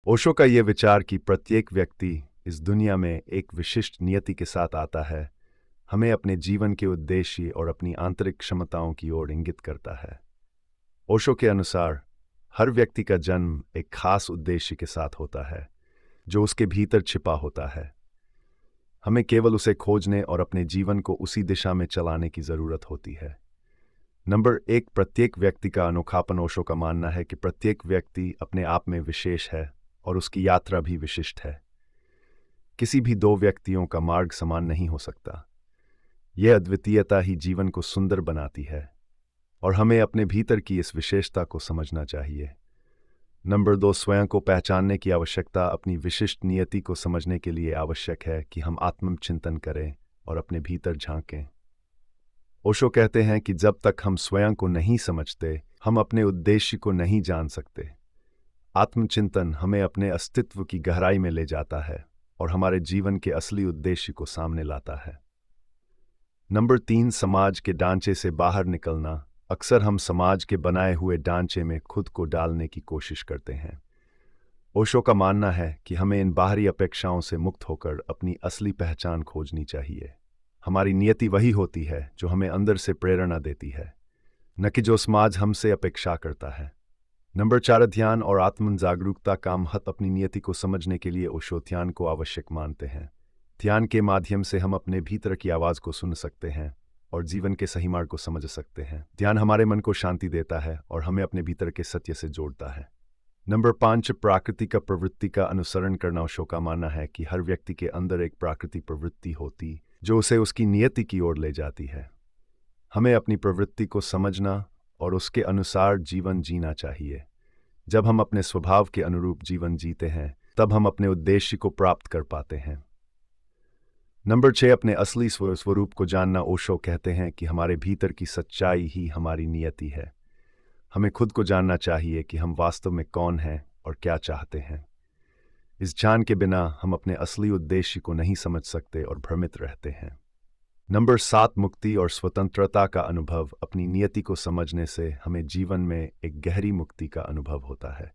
ओशो का ये विचार कि प्रत्येक व्यक्ति इस दुनिया में एक विशिष्ट नियति के साथ आता है, हमें अपने जीवन के उद्देश्य और अपनी आंतरिक क्षमताओं की ओर इंगित करता है। ओशो के अनुसार हर व्यक्ति का जन्म एक खास उद्देश्य के साथ होता है, जो उसके भीतर छिपा होता है। हमें केवल उसे खोजने और अपने जीवन को उसी दिशा में चलाने की जरूरत होती है। नंबर 1, प्रत्येक व्यक्ति का अनोखापन। ओशो का मानना है कि प्रत्येक व्यक्ति अपने आप में विशेष है और उसकी यात्रा भी विशिष्ट है। किसी भी दो व्यक्तियों का मार्ग समान नहीं हो सकता। यह अद्वितीयता ही जीवन को सुंदर बनाती है और हमें अपने भीतर की इस विशेषता को समझना चाहिए। नंबर 2, स्वयं को पहचानने की आवश्यकता। अपनी विशिष्ट नियति को समझने के लिए आवश्यक है कि हम आत्मचिंतन करें और अपने भीतर झांकें। ओशो कहते हैं कि जब तक हम स्वयं को नहीं समझते, हम अपने उद्देश्य को नहीं जान सकते। आत्मचिंतन हमें अपने अस्तित्व की गहराई में ले जाता है और हमारे जीवन के असली उद्देश्य को सामने लाता है। नंबर 3, समाज के ढांचे से बाहर निकलना। अक्सर हम समाज के बनाए हुए ढांचे में खुद को डालने की कोशिश करते हैं। ओशो का मानना है कि हमें इन बाहरी अपेक्षाओं से मुक्त होकर अपनी असली पहचान खोजनी चाहिए। हमारी नियति वही होती है जो हमें अंदर से प्रेरणा देती है, न कि जो समाज हमसे अपेक्षा करता है। नंबर 4, ध्यान और आत्म जागरूकता का महत्व। अपनी नियति को समझने के लिए ओशो ध्यान को आवश्यक मानते हैं। ध्यान के माध्यम से हम अपने भीतर की आवाज़ को सुन सकते हैं और जीवन के सही मार्ग को समझ सकते हैं। ध्यान हमारे मन को शांति देता है और हमें अपने भीतर के सत्य से जोड़ता है। नंबर 5, प्राकृतिक प्रवृत्ति का अनुसरण करना। ओशो का मानना है कि हर व्यक्ति के अंदर एक प्राकृतिक प्रवृत्ति होती जो उसे उसकी नियति की ओर ले जाती है। हमें अपनी प्रवृत्ति को समझना और उसके अनुसार जीवन जीना चाहिए। जब हम अपने स्वभाव के अनुरूप जीवन जीते हैं, तब हम अपने उद्देश्य को प्राप्त कर पाते हैं। नंबर 6, अपने असली स्वरूप को जानना। ओशो कहते हैं कि हमारे भीतर की सच्चाई ही हमारी नियति है। हमें खुद को जानना चाहिए कि हम वास्तव में कौन हैं और क्या चाहते हैं। इस जान के बिना हम अपने असली उद्देश्य को नहीं समझ सकते और भ्रमित रहते हैं। नंबर 7, मुक्ति और स्वतंत्रता का अनुभव। अपनी नियति को समझने से हमें जीवन में एक गहरी मुक्ति का अनुभव होता है।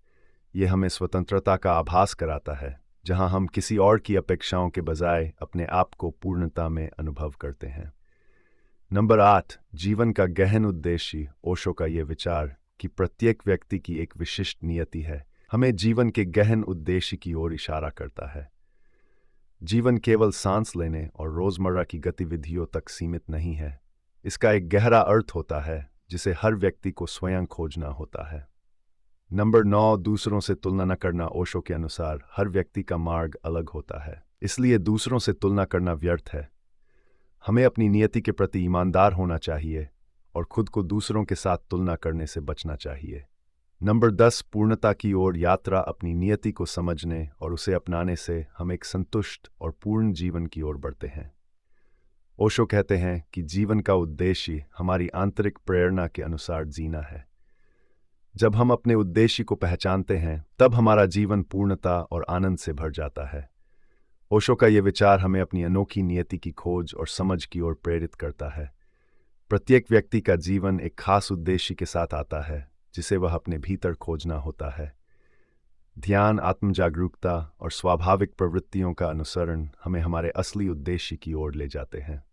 यह हमें स्वतंत्रता का आभास कराता है, जहां हम किसी और की अपेक्षाओं के बजाय अपने आप को पूर्णता में अनुभव करते हैं। नंबर 8, जीवन का गहन उद्देश्य। ओशो का यह विचार कि प्रत्येक व्यक्ति की एक विशिष्ट नियति है, हमें जीवन के गहन उद्देश्य की ओर इशारा करता है। जीवन केवल सांस लेने और रोजमर्रा की गतिविधियों तक सीमित नहीं है। इसका एक गहरा अर्थ होता है जिसे हर व्यक्ति को स्वयं खोजना होता है। नंबर 9, दूसरों से तुलना न करना। ओशो के अनुसार हर व्यक्ति का मार्ग अलग होता है, इसलिए दूसरों से तुलना करना व्यर्थ है। हमें अपनी नियति के प्रति ईमानदार होना चाहिए और खुद को दूसरों के साथ तुलना करने से बचना चाहिए। नंबर 10, पूर्णता की ओर यात्रा। अपनी नियति को समझने और उसे अपनाने से हम एक संतुष्ट और पूर्ण जीवन की ओर बढ़ते हैं। ओशो कहते हैं कि जीवन का उद्देश्य हमारी आंतरिक प्रेरणा के अनुसार जीना है। जब हम अपने उद्देश्य को पहचानते हैं, तब हमारा जीवन पूर्णता और आनंद से भर जाता है। ओशो का यह विचार हमें अपनी अनोखी नियति की खोज और समझ की ओर प्रेरित करता है। प्रत्येक व्यक्ति का जीवन एक खास उद्देश्य के साथ आता है, जिसे वह अपने भीतर खोजना होता है। ध्यान, आत्मजागरूकता और स्वाभाविक प्रवृत्तियों का अनुसरण हमें हमारे असली उद्देश्य की ओर ले जाते हैं।